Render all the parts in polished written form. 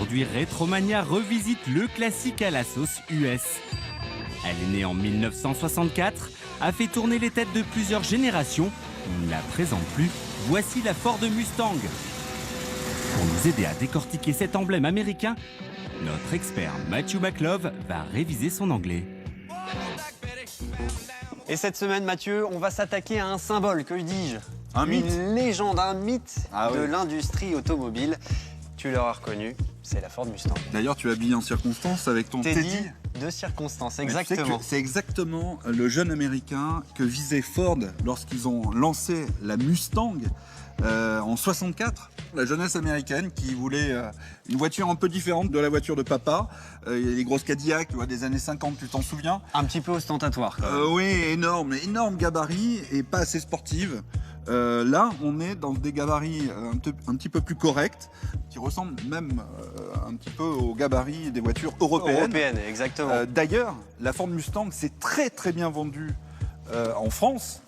Aujourd'hui, Retromania revisite le classique à la sauce US. Elle est née en 1964, a fait tourner les têtes de plusieurs générations. On ne la présente plus. Voici la Ford Mustang. Pour nous aider à décortiquer cet emblème américain, notre expert Matthew McLove va réviser son anglais. Et cette semaine, Mathieu, on va s'attaquer à un symbole, que dis-je? Un mythe. Une légende, un mythe de oui. l'industrie automobile. Tu l'auras reconnu, c'est la Ford Mustang. D'ailleurs, tu es habillé en circonstance avec ton Teddy Teddy. de circonstance, Mais tu sais que exactement. c'est exactement le jeune américain que visait Ford lorsqu'ils ont lancé la Mustang en 64. La jeunesse américaine qui voulait une voiture un peu différente de la voiture de papa. Les grosses Cadillac, tu vois, des années 50, tu t'en souviens? Un petit peu ostentatoire. Oui, énorme gabarit et pas assez sportive. Là, on est dans des gabarits un petit peu plus corrects, qui ressemblent même un petit peu aux gabarits des voitures européennes. Exactement. D'ailleurs, la Ford Mustang s'est très bien vendue en France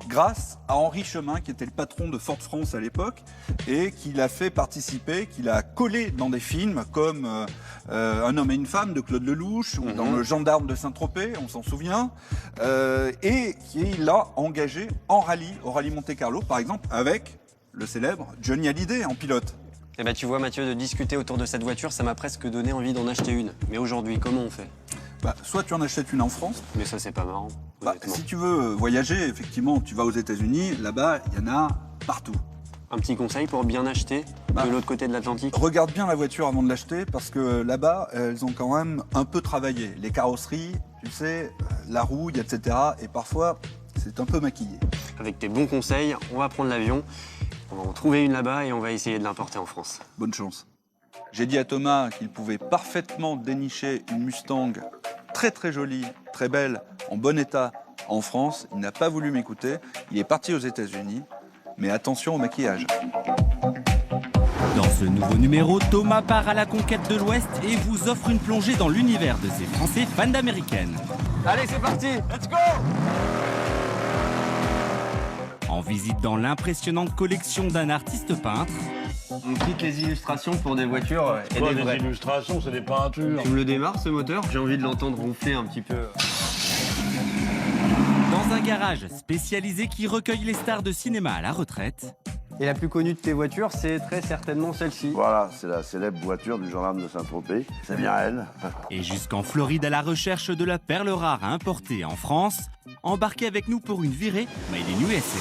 grâce à Henri Chemin, qui était le patron de Ford France à l'époque, et qui l'a fait participer, qui l'a collé dans des films comme Un homme et une femme de Claude Lelouch, ou dans Le Gendarme de Saint-Tropez, on s'en souvient, et qui l'a engagé en rallye, au rallye Monte-Carlo, par exemple, avec le célèbre Johnny Hallyday en pilote. Eh ben, tu vois, Mathieu, de discuter autour de cette voiture, ça m'a presque donné envie d'en acheter une. Mais aujourd'hui, comment on fait? Soit tu en achètes une en France. Mais ça, c'est pas marrant, honnêtement. Si tu veux voyager, effectivement, tu vas aux États-Unis, là-bas, il y en a partout. Un petit conseil pour bien acheter de l'autre côté de l'Atlantique? Regarde bien la voiture avant de l'acheter, parce que là-bas, elles ont quand même un peu travaillé. Les carrosseries, tu sais, la rouille, etc. Et parfois, c'est un peu maquillé. Avec tes bons conseils, on va prendre l'avion, on va en trouver une là-bas et on va essayer de l'importer en France. Bonne chance. J'ai dit à Thomas qu'il pouvait parfaitement dénicher une Mustang très jolie, très belle, en bon état en France. Il n'a pas voulu m'écouter. Il est parti aux États-Unis. Mais attention au maquillage. Dans ce nouveau numéro, Thomas part à la conquête de l'Ouest et vous offre une plongée dans l'univers de ces Français fans d'américaines. Allez, c'est parti, let's go! En visite dans l'impressionnante collection d'un artiste peintre. On quitte les illustrations pour des voitures et des vraies. Des illustrations, c'est des peintures. Tu me le démarres, ce moteur? J'ai envie de l'entendre ronfler un petit peu. Dans un garage spécialisé qui recueille les stars de cinéma à la retraite. Et la plus connue de tes voitures, c'est très certainement celle-ci. Voilà, c'est la célèbre voiture du gendarme de Saint-Tropez. C'est bien elle. Et jusqu'en Floride à la recherche de la perle rare importée en France. Embarquez avec nous pour une virée Made in USA.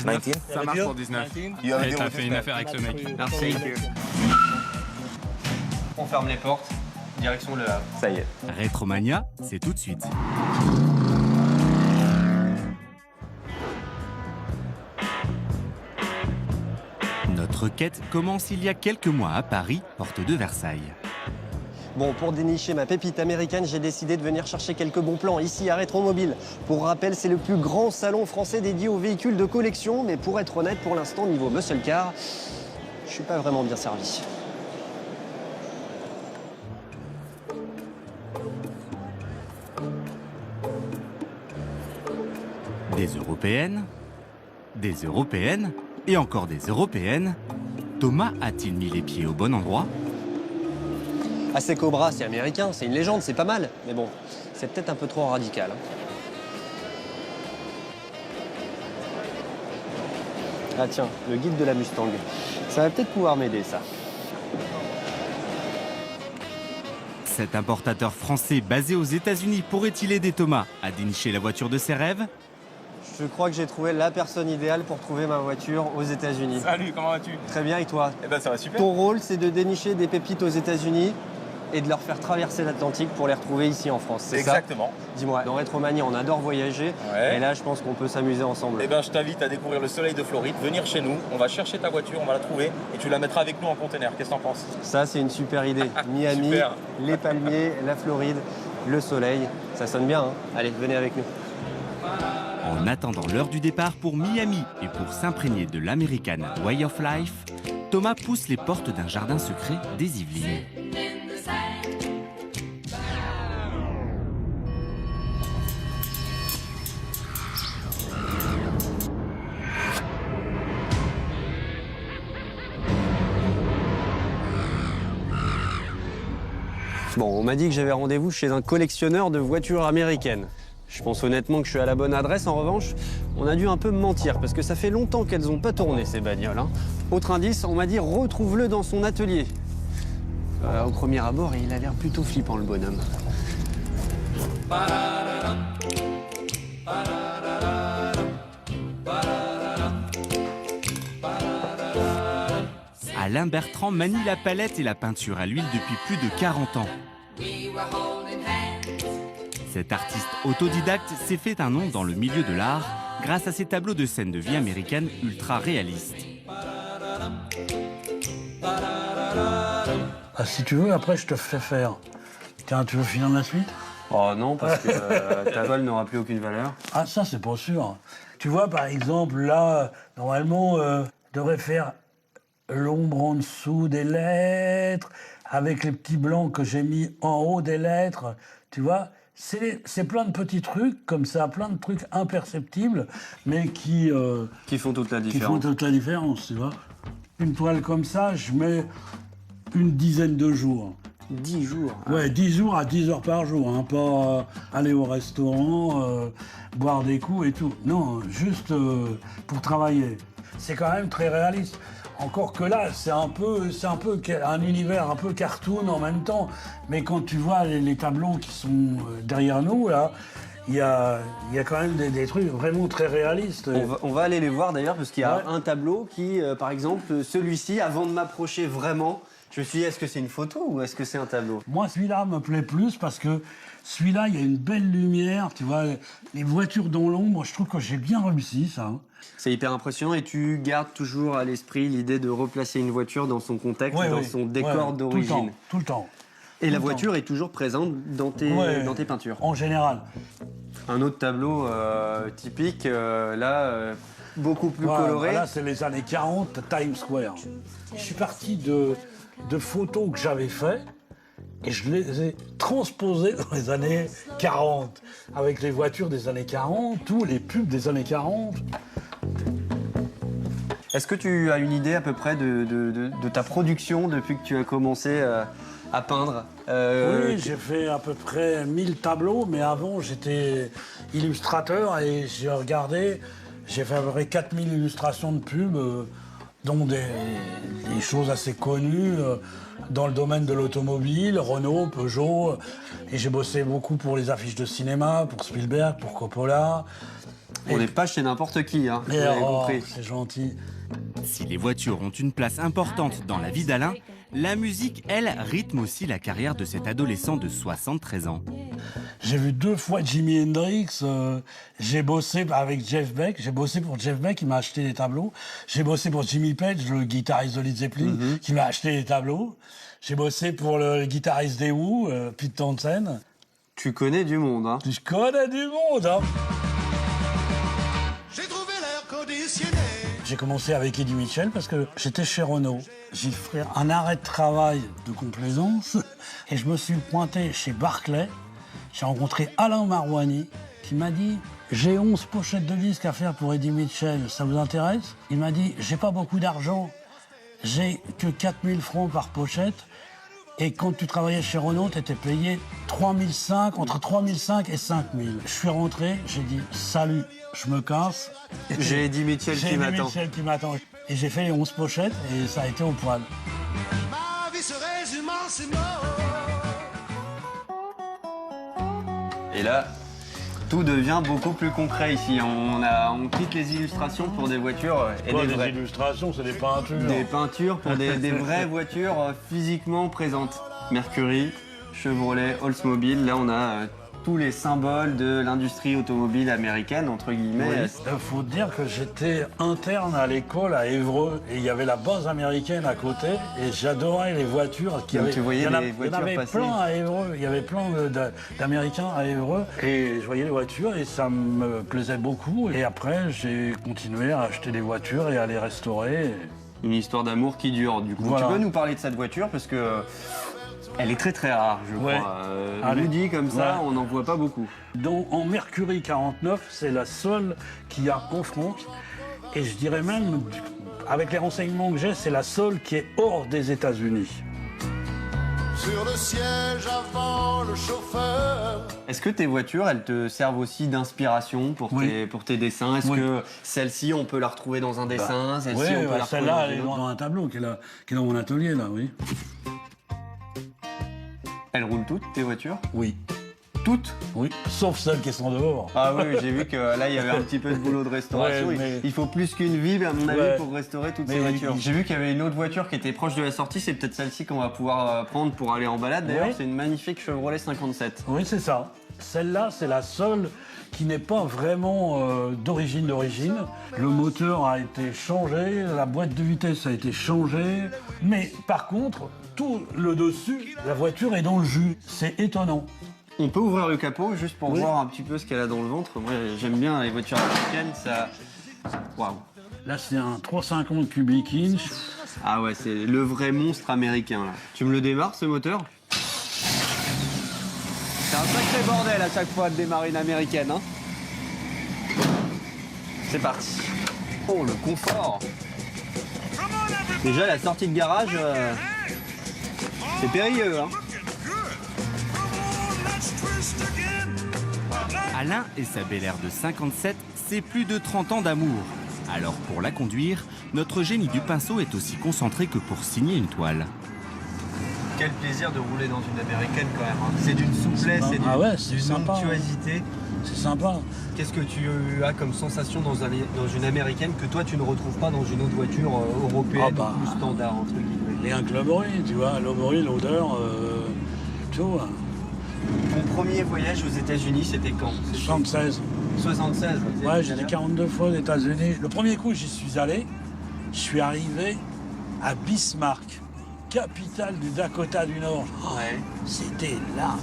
19. Ça marche pour 19. Et t'as fait une affaire avec ce mec. Merci. On ferme les portes, direction Le Havre. Ça y est. Retromania, c'est tout de suite. Notre quête commence il y a quelques mois à Paris, porte de Versailles. Bon, pour dénicher ma pépite américaine, j'ai décidé de venir chercher quelques bons plans ici à Rétromobile. Pour rappel, c'est le plus grand salon français dédié aux véhicules de collection, mais pour être honnête, pour l'instant, niveau muscle car, je suis pas vraiment bien servi. Des Européennes et encore des Européennes. Thomas a-t-il mis les pieds au bon endroit? AC Cobra, c'est américain, c'est une légende, c'est pas mal. Mais bon, c'est peut-être un peu trop radical. Ah tiens, le guide de la Mustang. Ça va peut-être pouvoir m'aider, ça. Cet importateur français basé aux États-Unis pourrait-il aider Thomas à dénicher la voiture de ses rêves? Je crois que j'ai trouvé la personne idéale pour trouver ma voiture aux États-Unis. Salut, comment vas-tu? Très bien, et toi? Eh ben ça va super. Ton rôle, c'est de dénicher des pépites aux États-Unis et de leur faire traverser l'Atlantique pour les retrouver ici en France, c'est ça? Exactement. Dis-moi, dans Retromania, on adore voyager, Ouais. et là, je pense qu'on peut s'amuser ensemble. Eh ben je t'invite à découvrir le soleil de Floride, venir chez nous, on va chercher ta voiture, on va la trouver et tu la mettras avec nous en conteneur. Qu'est-ce que t'en penses? Ça, c'est une super idée. Miami, Super. les palmiers, la Floride, le soleil, ça sonne bien, hein? Allez, venez avec nous. En attendant l'heure du départ pour Miami et pour s'imprégner de l'American Way of Life, Thomas pousse les portes d'un jardin secret des Yvelines. Bon, on m'a dit que j'avais rendez-vous chez un collectionneur de voitures américaines. Je pense honnêtement que je suis à la bonne adresse. En revanche, on a dû un peu me mentir parce que ça fait longtemps qu'elles n'ont pas tourné, ces bagnoles. Hein. Autre indice, on m'a dit retrouve-le dans son atelier. Au premier abord, il a l'air plutôt flippant, le bonhomme. Alain Bertrand manie la palette et la peinture à l'huile depuis plus de 40 ans. Cet artiste autodidacte s'est fait un nom dans le milieu de l'art grâce à ses tableaux de scènes de vie américaine ultra réalistes. Ah, si tu veux, après, je te fais faire. Tiens, tu veux finir la suite? Oh non, parce que ta voile n'aura plus aucune valeur. Ah, ça, c'est pas sûr. Tu vois, par exemple, là, normalement, je devrais faire l'ombre en dessous des lettres, avec les petits blancs que j'ai mis en haut des lettres. Tu vois, c'est plein de petits trucs comme ça, plein de trucs imperceptibles, mais qui font toute la différence. Qui font toute la différence, tu vois. Une toile comme ça, je mets une dizaine de jours. 10 jours. Ouais, 10 jours à 10 heures par jour, hein, pas aller au restaurant, boire des coups et tout. Non, juste pour travailler. C'est quand même très réaliste. Encore que là, c'est un peu un univers un peu cartoon en même temps. Mais quand tu vois les tableaux qui sont derrière nous, là, il y a quand même des trucs vraiment très réalistes. On va aller les voir d'ailleurs, parce qu'il y a un tableau qui, par exemple, celui-ci, avant de m'approcher vraiment, je me suis dit, est-ce que c'est une photo ou est-ce que c'est un tableau? Moi, celui-là me plaît plus parce que celui-là, il y a une belle lumière, tu vois, les voitures dans l'ombre, je trouve que j'ai bien réussi, ça. Hein. C'est hyper impressionnant et tu gardes toujours à l'esprit l'idée de replacer une voiture dans son contexte, dans son décor d'origine. Tout le temps. Et la voiture est toujours présente dans tes peintures. En général. Un autre tableau typique, beaucoup plus coloré. Là, c'est les années 40, Times Square. Je suis parti de photos que j'avais faites et je les ai transposées dans les années 40. Avec les voitures des années 40, tous les pubs des années 40. Est-ce que tu as une idée à peu près de ta production depuis que tu as commencé à peindre? Oui, j'ai fait à peu près 1000 tableaux, mais avant j'étais illustrateur et j'ai fait à peu près 4000 illustrations de pubs, dont des choses assez connues dans le domaine de l'automobile, Renault, Peugeot, et j'ai bossé beaucoup pour les affiches de cinéma, pour Spielberg, pour Coppola. On n'est pas chez n'importe qui, hein, vous avez compris. C'est gentil. Si les voitures ont une place importante dans la vie d'Alain, la musique, elle, rythme aussi la carrière de cet adolescent de 73 ans. J'ai vu 2 fois Jimi Hendrix, j'ai bossé avec Jeff Beck, j'ai bossé pour Jeff Beck, il m'a acheté des tableaux. J'ai bossé pour Jimmy Page, le guitariste de Led Zeppelin, qui m'a acheté des tableaux. J'ai bossé pour le guitariste des Who, Pete Townshend. Tu connais du monde, hein? Je connais du monde, hein? J'ai trouvé l'air conditionné. J'ai commencé avec Eddie Mitchell parce que j'étais chez Renault. J'ai fait un arrêt de travail de complaisance et je me suis pointé chez Barclay. J'ai rencontré Alain Marouani qui m'a dit « J'ai 11 pochettes de disques à faire pour Eddie Mitchell, ça vous intéresse ?» Il m'a dit « J'ai pas beaucoup d'argent, j'ai que 4000 francs par pochette. Et quand tu travaillais chez Renault, tu étais payé entre 3005 et 5000. » Je suis rentré, j'ai dit « Salut, je me casse. » J'ai Eddie Mitchell qui m'attend. Et j'ai fait les 11 pochettes et ça a été au poil. Ma vie se résume en ces mots. Et là, tout devient beaucoup plus concret ici. On quitte les illustrations pour des voitures et des vraies. Des illustrations, c'est des peintures. Des peintures pour des vraies voitures physiquement présentes. Mercury, Chevrolet, Oldsmobile, là on a tous les symboles de l'industrie automobile américaine, entre guillemets. Il faut dire que j'étais interne à l'école à Évreux et il y avait la base américaine à côté et j'adorais les voitures. Tu voyais les voitures passer. Il y en avait plein à Évreux, il y avait plein d'Américains à Évreux et je voyais les voitures et ça me plaisait beaucoup. Et après, j'ai continué à acheter des voitures et à les restaurer. Une histoire d'amour qui dure, du coup. Voilà. Tu peux nous parler de cette voiture parce que elle est très très rare, je crois. Nous dit comme ça, on n'en voit pas beaucoup. En Mercury 49, c'est la seule qu'il y a en France. Et je dirais même, avec les renseignements que j'ai, c'est la seule qui est hors des États-Unis. sur le siège avant le chauffeur. Est-ce que tes voitures, elles te servent aussi d'inspiration pour, Oui. pour tes dessins? Est-ce Oui. que celle-ci, on peut la retrouver dans un dessin? Oui, Celle-ci, on peut la retrouver celle-là, elle est dans un autre? dans un tableau qui est dans mon atelier, là, oui. Elles roulent toutes, tes voitures? Oui. Toutes? Oui, sauf celles qui sont dehors. Ah oui, j'ai vu que là, il y avait un petit peu de boulot de restauration. Ouais, mais- Il faut plus qu'une vie, à mon avis, Ouais. pour restaurer toutes Mais ces voitures. il- J'ai vu qu'il y avait une autre voiture qui était proche de la sortie. C'est peut-être celle-ci qu'on va pouvoir prendre pour aller en balade. D'ailleurs, Ouais. c'est une magnifique Chevrolet 57. Oui, c'est ça. Celle-là, c'est la seule qui n'est pas vraiment d'origine. Le moteur a été changé, la boîte de vitesse a été changée. Mais par contre, tout le dessus, la voiture est dans le jus. C'est étonnant. On peut ouvrir le capot juste pour Oui. voir un petit peu ce qu'elle a dans le ventre. Moi, j'aime bien les voitures américaines. Ça... Waouh. Là, c'est un 350 cubic inch. Ah ouais, c'est le vrai monstre américain, là. Tu me le démarres, ce moteur? C'est un sacré bordel à chaque fois de démarrer une américaine, hein. C'est parti. Oh, le confort. Déjà, la sortie de garage, c'est périlleux, hein. Alain et sa Bel Air de 57, c'est plus de 30 ans d'amour. Alors pour la conduire, notre génie du pinceau est aussi concentré que pour signer une toile. Quel plaisir de rouler dans une américaine quand même, hein. C'est d'une souplesse, c'est Ah ouais, c'est d'une sympa, onctuosité. C'est sympa. Qu'est-ce que tu as comme sensation dans une américaine que toi tu ne retrouves pas dans une autre voiture européenne Ah bah. ou plus standard entre guillemets? Rien que le bruit, tu vois, le bruit, l'odeur, tout. Hein. Ton premier voyage aux États-Unis, c'était quand? 76. 76. Ouais, j'ai dit 42 fois aux États-Unis. Le premier coup, j'y suis allé. Je suis arrivé à Bismarck, capitale du Dakota du Nord. Oh, Ouais. c'était là.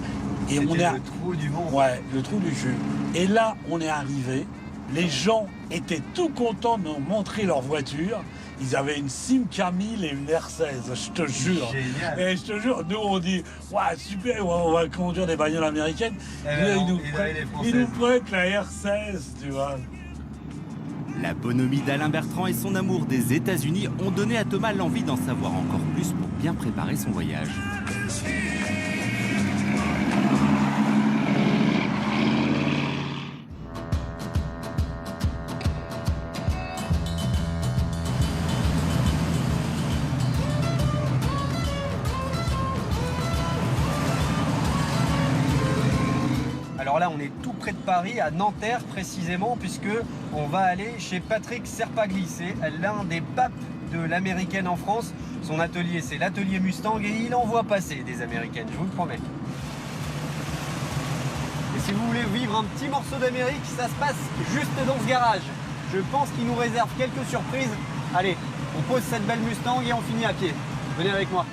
Et C'était on est le trou du monde. Ouais, le trou du jus. Et là, on est arrivé. Les gens étaient tout contents de nous montrer leur voiture. Ils avaient une Simca 1000 et une R16, je te jure. Génial. Et je te jure, nous on dit, ouais, super, on va conduire des bagnoles américaines. Eh Là, ben non, ils nous ils prennent- avaient les ils nous françaises. prennent la R16, tu vois. La bonhomie d'Alain Bertrand et son amour des États-Unis ont donné à Thomas l'envie d'en savoir encore plus pour bien préparer son voyage. Alors là, on est tout près de Paris, à Nanterre précisément, puisque on va aller chez Patrick Serpagli. C'est l'un des papes de l'américaine en France. Son atelier, c'est l'atelier Mustang et il en voit passer des américaines, je vous le promets. Et si vous voulez vivre un petit morceau d'Amérique, ça se passe juste dans ce garage. Je pense qu'il nous réserve quelques surprises. Allez, on pose cette belle Mustang et on finit à pied. Venez avec moi.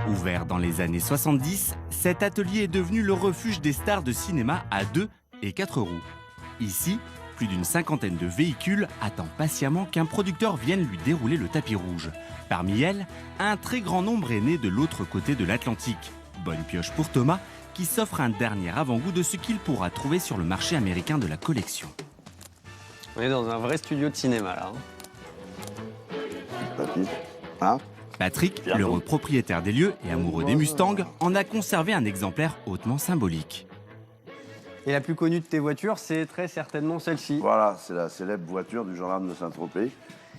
Ouvert dans les années 70, cet atelier est devenu le refuge des stars de cinéma à 2 et 4 roues. Ici, plus d'une cinquantaine de véhicules attendent patiemment qu'un producteur vienne lui dérouler le tapis rouge. Parmi elles, un très grand nombre est né de l'autre côté de l'Atlantique. Bonne pioche pour Thomas, qui s'offre un dernier avant-goût de ce qu'il pourra trouver sur le marché américain de la collection. On est dans un vrai studio de cinéma là. hein. Papy. Hein? Patrick, Bientôt. l'heureux propriétaire des lieux et amoureux des Mustangs, en a conservé un exemplaire hautement symbolique. Et la plus connue de tes voitures, c'est très certainement celle-ci. Voilà, c'est la célèbre voiture du gendarme de Saint-Tropez,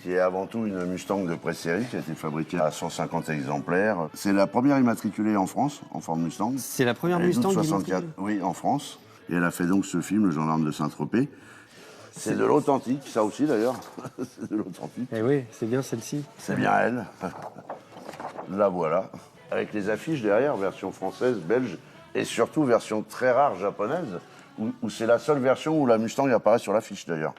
qui est avant tout une Mustang de pré-série, qui a été fabriquée à 150 exemplaires. C'est la première immatriculée en France, en forme Mustang. C'est la première Elle est Mustang d'août qui 64, oui, en France. Et elle a fait donc ce film, Le gendarme de Saint-Tropez. C'est de l'authentique, ça aussi d'ailleurs. C'est de l'authentique. Eh oui, c'est bien celle-ci. C'est bien elle. La voilà. Avec les affiches derrière, version française, belge, et surtout version très rare japonaise, où c'est la seule version où la Mustang apparaît sur l'affiche d'ailleurs.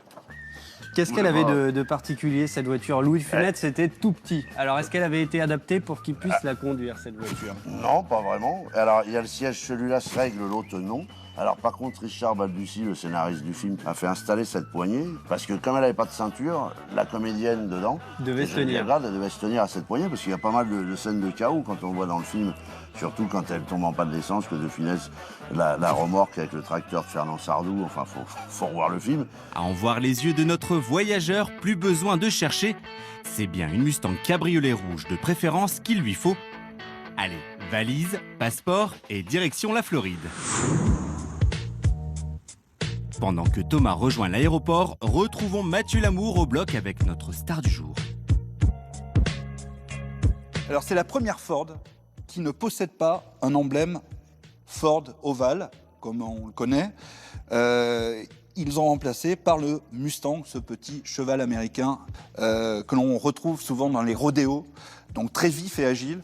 Qu'est-ce qu'elle Oula. avait de particulier, cette voiture? Louis de Funès, c'était tout petit. Alors, est-ce qu'elle avait été adaptée pour qu'il puisse la conduire, cette voiture? Non, pas vraiment. Alors, il y a le siège, celui-là se règle, l'autre non. Alors, par contre, Richard Balducci, le scénariste du film, a fait installer cette poignée, parce que comme elle n'avait pas de ceinture, la comédienne dedans Devait se Geneviève tenir. Grade, elle devait se tenir à cette poignée, parce qu'il y a pas mal de scènes de chaos quand on voit dans le film Surtout quand elle tombe en panne d'essence, que de finesse la remorque avec le tracteur de Fernand Sardou. Enfin, faut revoir le film. À en voir les yeux de notre voyageur, plus besoin de chercher. C'est bien une Mustang cabriolet rouge de préférence qu'il lui faut. Allez, valise, passeport et direction la Floride. Pendant que Thomas rejoint l'aéroport, retrouvons Mathieu Lamour au bloc avec notre star du jour. Alors c'est la première Ford qui ne possède pas un emblème Ford ovale, comme on le connaît. Ils ont remplacé par le Mustang, ce petit cheval américain que l'on retrouve souvent dans les rodéos, donc très vif et agile.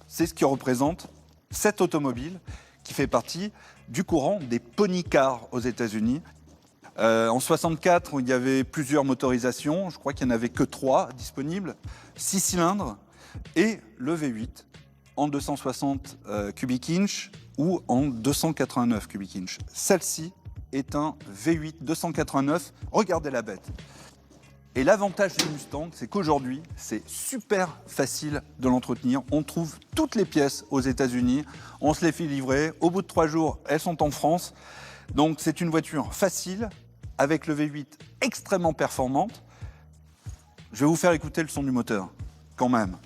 C'est ce qui représente cette automobile qui fait partie du courant des pony cars aux États-Unis. En 64, il y avait plusieurs motorisations, je crois qu'il n'y en avait que 3 disponibles, 6 cylindres et le V8 en 260 cubic inch ou en 289 cubic inch. Celle-ci est un V8 289, regardez la bête. Et l'avantage du Mustang, c'est qu'aujourd'hui, c'est super facile de l'entretenir. On trouve toutes les pièces aux États-Unis, on se les fait livrer. Au bout de 3 jours, elles sont en France. Donc c'est une voiture facile, avec le V8 extrêmement performante. Je vais vous faire écouter le son du moteur, quand même.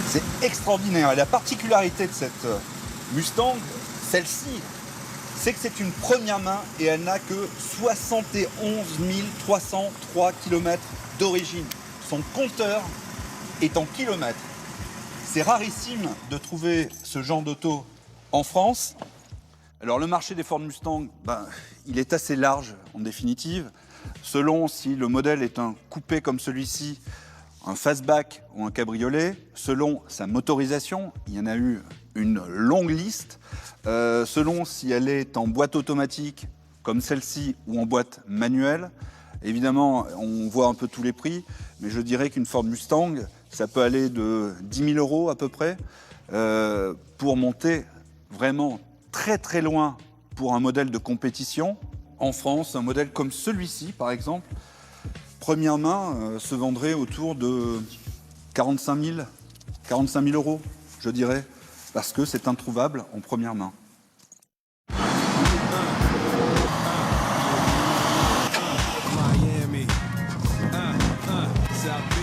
C'est extraordinaire. Et la particularité de cette Mustang, celle-ci, c'est que c'est une première main et elle n'a que 71 303 km d'origine. Son compteur est en kilomètres. C'est rarissime de trouver ce genre d'auto en France. Alors le marché des Ford Mustang, il est assez large en définitive. Selon si le modèle est un coupé comme celui-ci, un fastback ou un cabriolet, selon sa motorisation, il y en a eu une longue liste, selon si elle est en boîte automatique comme celle-ci ou en boîte manuelle. Évidemment, on voit un peu tous les prix, mais je dirais qu'une Ford Mustang, ça peut aller de 10 000 € à peu près, pour monter vraiment très très loin pour un modèle de compétition. En France, un modèle comme celui-ci, par exemple, première main, se vendrait autour de 45 000 €, je dirais, parce que c'est introuvable en première main.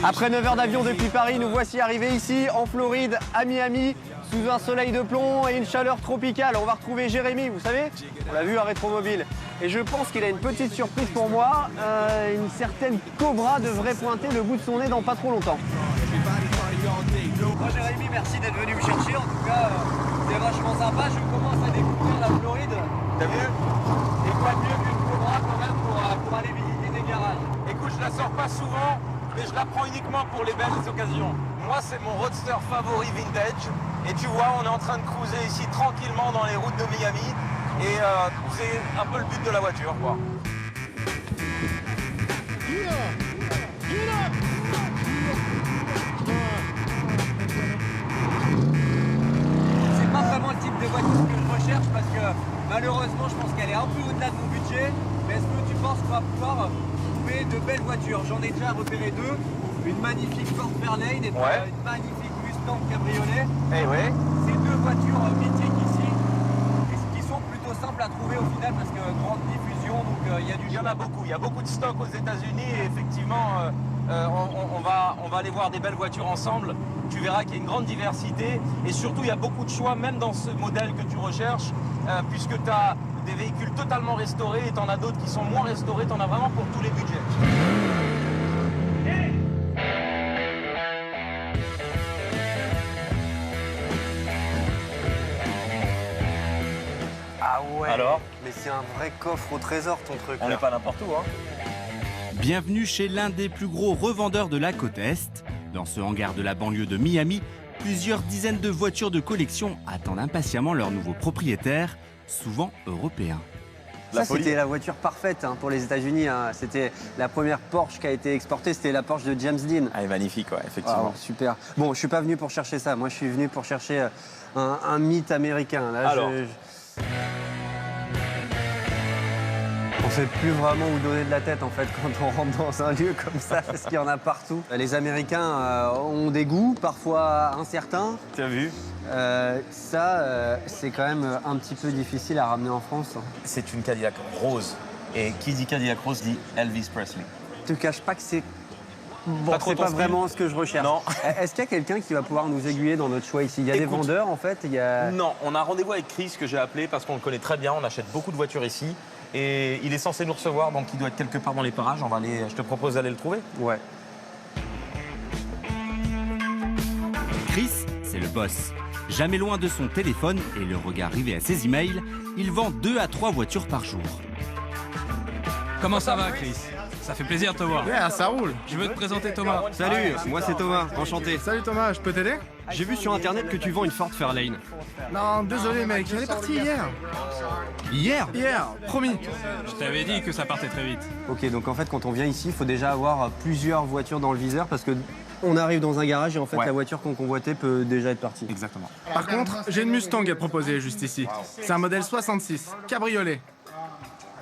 Après 9 heures d'avion depuis Paris, nous voici arrivés ici, en Floride, à Miami, sous un soleil de plomb et une chaleur tropicale. On va retrouver Jérémy, vous savez, on l'a vu à Rétromobile. Et je pense qu'il a une petite surprise pour moi. Une certaine Cobra devrait pointer le bout de son nez dans pas trop longtemps. Bon, Jérémy, merci d'être venu me chercher. En tout cas, c'est vachement sympa. Je commence à découvrir la Floride. T'as vu? Et quoi de mieux qu'une Cobra quand même pour aller visiter des garages? Écoute, je la sors pas souvent, mais je la prends uniquement pour les belles occasions. Moi, c'est mon roadster favori vintage. Et tu vois, on est en train de cruiser ici tranquillement dans les routes de Miami. Et c'est un peu le but de la voiture, quoi. C'est pas vraiment le type de voiture que je recherche parce que malheureusement, je pense qu'elle est un peu au-delà de mon budget. Mais est-ce que tu penses qu'on va pouvoir trouver de belles voitures? J'en ai déjà repéré 2. Une magnifique Ford Fairlane et une magnifique Mustang cabriolet. Eh ouais. Ces 2 voitures mythiques ici, et qui sont plutôt simples à trouver au final parce que grande diffusion, donc il y a du... Il y en a beaucoup. Il y a beaucoup de stocks aux États-Unis et effectivement, on va aller voir des belles voitures ensemble. Tu verras qu'il y a une grande diversité et surtout il y a beaucoup de choix, même dans ce modèle que tu recherches, puisque tu as des véhicules totalement restaurés et tu en as d'autres qui sont moins restaurés. Tu en as vraiment pour tous les budgets. Ah ouais. Alors ? Mais c'est un vrai coffre au trésor ton truc. On n'est pas n'importe où, hein. Bienvenue chez l'un des plus gros revendeurs de la côte Est. Dans ce hangar de la banlieue de Miami, plusieurs dizaines de voitures de collection attendent impatiemment leur nouveau propriétaire, souvent européen. Ça, c'était la voiture parfaite pour les États-Unis. C'était la première Porsche qui a été exportée, c'était la Porsche de James Dean. Ah, magnifique, ouais, effectivement. Ah, super. Bon, je suis pas venu pour chercher ça. Moi, je suis venu pour chercher un mythe américain. Là, alors, On sait plus vraiment où donner de la tête en fait quand on rentre dans un lieu comme ça, parce qu'il y en a partout. Les Américains ont des goûts parfois incertains. Tu as vu? C'est quand même un petit peu difficile à ramener en France. C'est une Cadillac rose. Et qui dit Cadillac rose dit Elvis Presley. Je te cache pas que c'est Pas trop c'est ton pas style. vraiment ce que je recherche. Non. Est-ce qu'il y a quelqu'un qui va pouvoir nous aiguiller dans notre choix ici? Il y a des Écoute. vendeurs en fait, il y a... Non, on a un rendez-vous avec Chris que j'ai appelé parce qu'on le connaît très bien. On achète beaucoup de voitures ici. Et il est censé nous recevoir, donc il doit être quelque part dans les parages. Je te propose d'aller le trouver. Ouais. Chris, c'est le boss. Jamais loin de son téléphone et le regard rivé à ses emails, il vend 2 à 3 voitures par jour. Comment ça va, Chris? Ça fait plaisir de te voir. Yeah, ça roule. Je veux te présenter Thomas. Salut, moi c'est Thomas, enchanté. Salut Thomas, je peux t'aider? J'ai vu sur internet que tu vends une Ford Fairlane. Non, désolé mec, elle est partie hier. Hier? Hier, promis. Je t'avais dit que ça partait très vite. Ok, donc en fait quand on vient ici, il faut déjà avoir plusieurs voitures dans le viseur parce que on arrive dans un garage et en fait Ouais. la voiture qu'on convoitait peut déjà être partie. Exactement. Par contre, j'ai une Mustang à te proposer juste ici. C'est un modèle 66, cabriolet.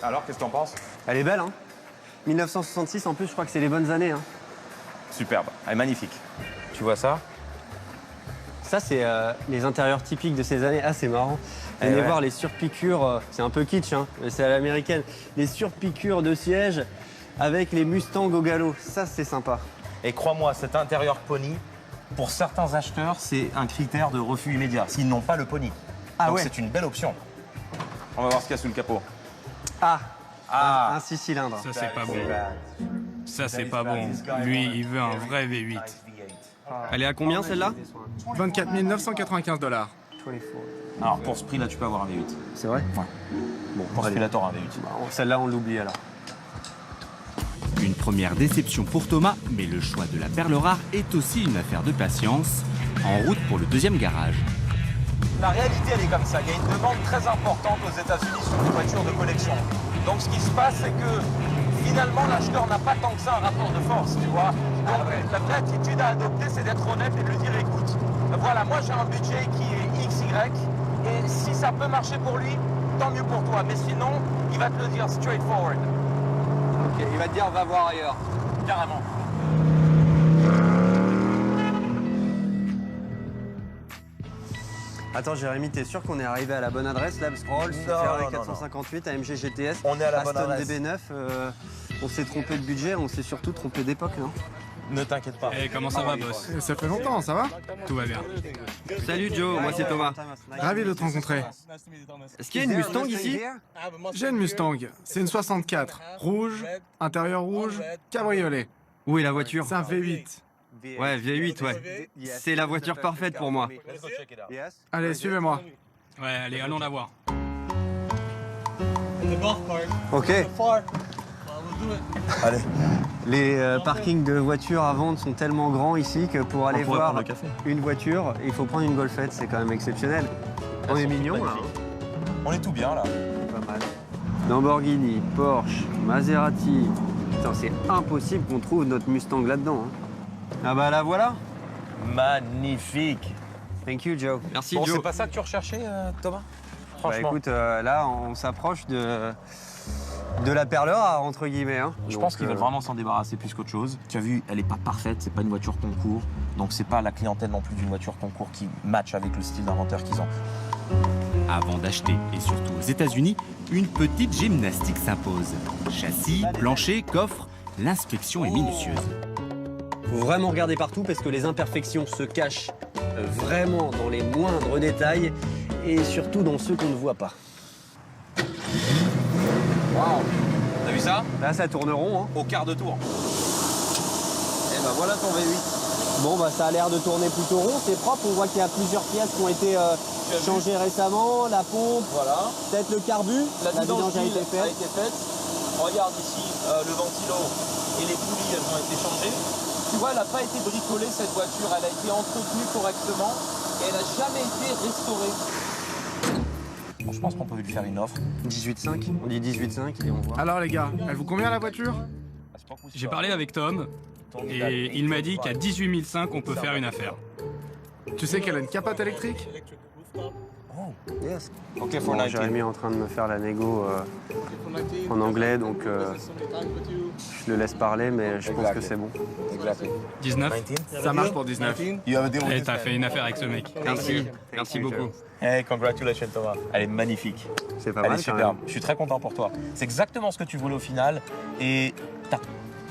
Alors, qu'est-ce que t'en penses? Elle est belle, hein? 1966 en plus, je crois que c'est les bonnes années. Hein. Superbe. Elle est magnifique. Tu vois ça? Ça, c'est les intérieurs typiques de ces années. Ah, c'est marrant. Eh Venez ouais. voir les surpiqûres, c'est un peu kitsch, hein, mais c'est à l'américaine. Les surpiqûres de sièges avec les Mustangs au galop. Ça, c'est sympa. Et crois-moi, cet intérieur pony, pour certains acheteurs, c'est un critère de refus immédiat, s'ils n'ont pas le pony. Ah Donc ouais. c'est une belle option. On va voir ce qu'il y a sous le capot. Ah, Ah. un 6 cylindres. Ça, c'est pas bon. Ça, c'est pas bon. Lui, il veut un vrai V8. Elle est à combien celle-là? 24 995 $. Alors pour ce prix-là, tu peux avoir un V8. C'est vrai? Bon, pour ce prix-là, t'auras un V8. Celle-là, on l'oublie alors. Une première déception pour Thomas, mais le choix de la perle rare est aussi une affaire de patience. En route pour le deuxième garage. La réalité, elle est comme ça. Il y a une demande très importante aux États-Unis sur les voitures de collection. Donc ce qui se passe, c'est que finalement, l'acheteur n'a pas tant que ça un rapport de force, tu vois. Donc la vraie attitude à adopter, c'est d'être honnête et de lui dire, écoute, voilà, moi j'ai un budget qui est XY, et si ça peut marcher pour lui, tant mieux pour toi. Mais sinon, il va te le dire straightforward. Ok, il va te dire, va voir ailleurs. Carrément. Attends, Jérémy, t'es sûr qu'on est arrivé à la bonne adresse là? Parce que Rolls, Ferrari 458, AMG GTS, On est à la bonne Aston adresse. DB9, on s'est trompé de budget, on s'est surtout trompé d'époque, non? Ne t'inquiète pas. Et comment ça va, boss? Ça fait longtemps, ça va? Tout va bien. Salut Joe, moi c'est Thomas. Ravi de te rencontrer. Est-ce qu'il y a une Mustang ici? J'ai une Mustang, c'est une 64, rouge, intérieur rouge, cabriolet. Où est la voiture? C'est un V8. Ouais, V8, ouais. C'est la voiture parfaite pour moi. Allez, suivez-moi. Ouais, allez, allons la voir. Ok. Allez. Les parkings de voitures à vendre sont tellement grands ici que pour aller pourrait voir prendre le café. une voiture, il faut prendre une Golfette, c'est quand même exceptionnel. On est mignon là. On est tout bien là. Pas mal. Lamborghini, Porsche, Maserati. Putain, c'est impossible qu'on trouve notre Mustang là-dedans. Hein. Ah bah la voilà. Magnifique. Thank you, Joe. Merci Bon, Joe. c'est pas ça que tu recherchais, Thomas? Bah Franchement. écoute, là, on s'approche de la perle rare, entre guillemets. Hein. Je Donc, pense qu'ils veulent vraiment s'en débarrasser plus qu'autre chose. Tu as vu, elle est pas parfaite, c'est pas une voiture concours. Donc c'est pas la clientèle non plus d'une voiture concours qui match avec le style d'inventaire qu'ils ont. Avant d'acheter, et surtout aux États-Unis, une petite gymnastique s'impose. Châssis, plancher, coffre, l'inspection est minutieuse. Faut vraiment regarder partout parce que les imperfections se cachent vraiment dans les moindres détails et surtout dans ceux qu'on ne voit pas. Waouh! T'as vu ça? Là, ça tourne rond. Hein. Au quart de tour. Et ben voilà ton V8. Bon, bah ça a l'air de tourner plutôt rond, c'est propre. On voit qu'il y a plusieurs pièces qui ont été changées récemment. La pompe, Voilà. peut-être le carbu. La vidange a été a faite. été faite. Regarde ici le ventilo et les poulies, elles ont été changées. Tu vois, elle n'a pas été bricolée cette voiture, elle a été entretenue correctement et elle n'a jamais été restaurée. Bon, je pense qu'on peut lui faire une offre. 18,5. On dit 18,5 et on voit. Alors les gars, elle vous convient la voiture? J'ai parlé avec Tom et il m'a dit qu'à 18 500, on peut faire une affaire. Tu sais qu'elle a une capote électrique? Yes. Ok, for Bon, 19. Jérémy est en train de me faire la négo en anglais, donc je le laisse parler, mais je pense que c'est bon. 19. Ça marche pour 19. Et t'as fait une affaire avec ce mec. Merci. Merci beaucoup. Hey, congratulations Thomas. Elle est magnifique. C'est pas Elle mal est quand superbe. même. Je suis très content pour toi. C'est exactement ce que tu voulais au final et t'as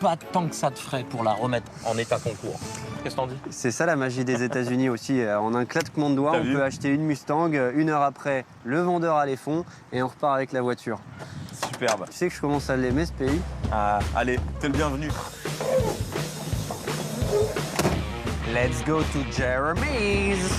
pas tant que ça de frais pour la remettre en état concours. Qu'est-ce que t'en dis? C'est ça la magie des États-Unis aussi. En un claquement de doigts, T'as on vu peut acheter une Mustang. Une heure après, le vendeur a les fonds et on repart avec la voiture. Superbe. Tu sais que je commence à l'aimer ce pays. Ah, allez, t'es le bienvenu. Let's go to Jeremy's.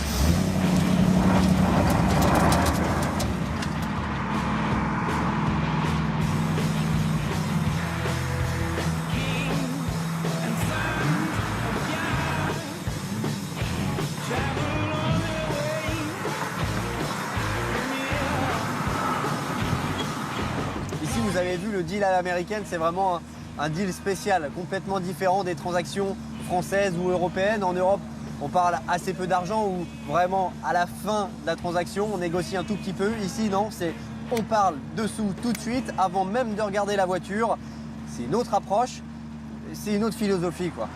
Ici, vous avez vu, le deal à l'américaine, c'est vraiment un deal spécial, complètement différent des transactions françaises ou européennes. En Europe, on parle assez peu d'argent ou vraiment à la fin de la transaction, on négocie un tout petit peu. Ici, non, c'est on parle dessous tout de suite avant même de regarder la voiture. C'est une autre approche, c'est une autre philosophie, quoi.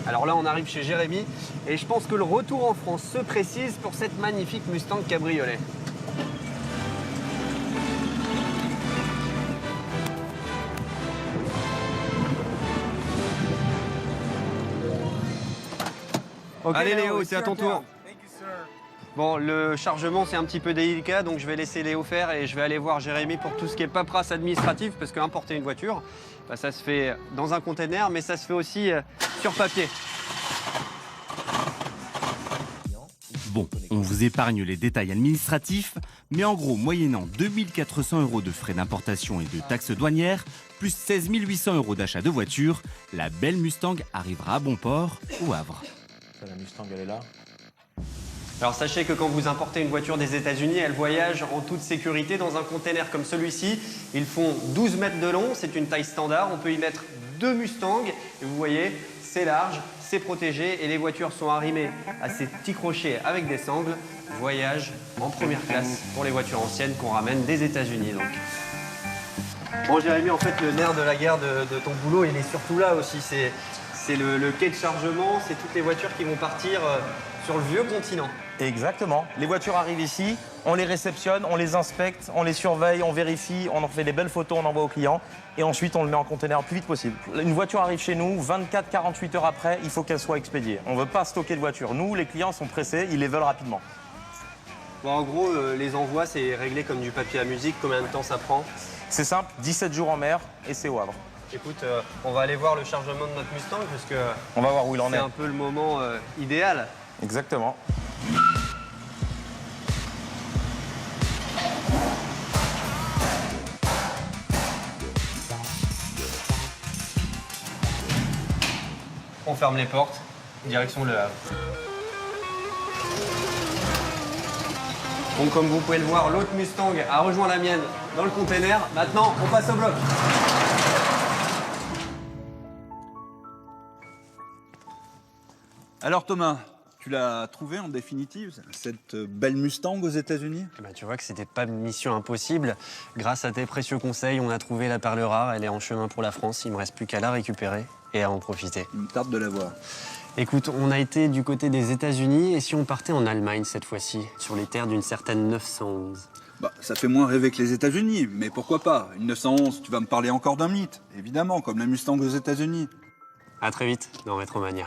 Alors là, on arrive chez Jérémy et je pense que le retour en France se précise pour cette magnifique Mustang cabriolet. Ok, Allez Léo, c'est à ton tour. Bon, le chargement, c'est un petit peu délicat, donc je vais laisser Léo faire et je vais aller voir Jérémy pour tout ce qui est paperasse administrative, parce qu'importer une voiture, bah, ça se fait dans un container, mais ça se fait aussi sur papier. Bon, on vous épargne les détails administratifs, mais en gros, moyennant 2400 € de frais d'importation et de taxes douanières, plus 16 800 € d'achat de voiture, la belle Mustang arrivera à bon port au Havre. La Mustang, elle est là. Alors sachez que quand vous importez une voiture des États-Unis, elle voyage en toute sécurité dans un container comme celui-ci. Ils font 12 mètres de long, c'est une taille standard. On peut y mettre 2 Mustangs et vous voyez, c'est large, c'est protégé et les voitures sont arrimées à ces petits crochets avec des sangles. Voyage en première classe pour les voitures anciennes qu'on ramène des États-Unis donc. Bon Jérémy, en fait le nerf de la guerre de ton boulot, il est surtout là aussi. C'est le quai de chargement, c'est toutes les voitures qui vont partir sur le vieux continent. Exactement. Les voitures arrivent ici, on les réceptionne, on les inspecte, on les surveille, on vérifie, on en fait des belles photos, on envoie au client et ensuite on le met en conteneur le plus vite possible. Une voiture arrive chez nous, 24-48 heures après, il faut qu'elle soit expédiée. On ne veut pas stocker de voiture. Nous, les clients sont pressés, ils les veulent rapidement. Bon, en gros, les envois, c'est réglé comme du papier à musique. Combien de temps ça prend? C'est simple, 17 jours en mer et c'est au Havre. Écoute, on va aller voir le chargement de notre Mustang parce que On va voir où il en c'est est. un peu le moment idéal. Exactement. On ferme les portes, direction le Havre. Donc comme vous pouvez le voir, l'autre Mustang a rejoint la mienne dans le container. Maintenant, on passe au bloc. Alors Thomas, tu l'as trouvé en définitive, cette belle Mustang aux États-Unis? Eh ben, tu vois que c'était pas une mission impossible. Grâce à tes précieux conseils, on a trouvé la perle rare. Elle est en chemin pour la France. Il me reste plus qu'à la récupérer et à en profiter. Il me tarde de la voir. Écoute, on a été du côté des États-Unis et si on partait en Allemagne cette fois-ci, sur les terres d'une certaine 911? Bah, ça fait moins rêver que les États-Unis, mais pourquoi pas? Une 911, tu vas me parler encore d'un mythe, évidemment, comme la Mustang aux États-Unis. À très vite dans Rétromania.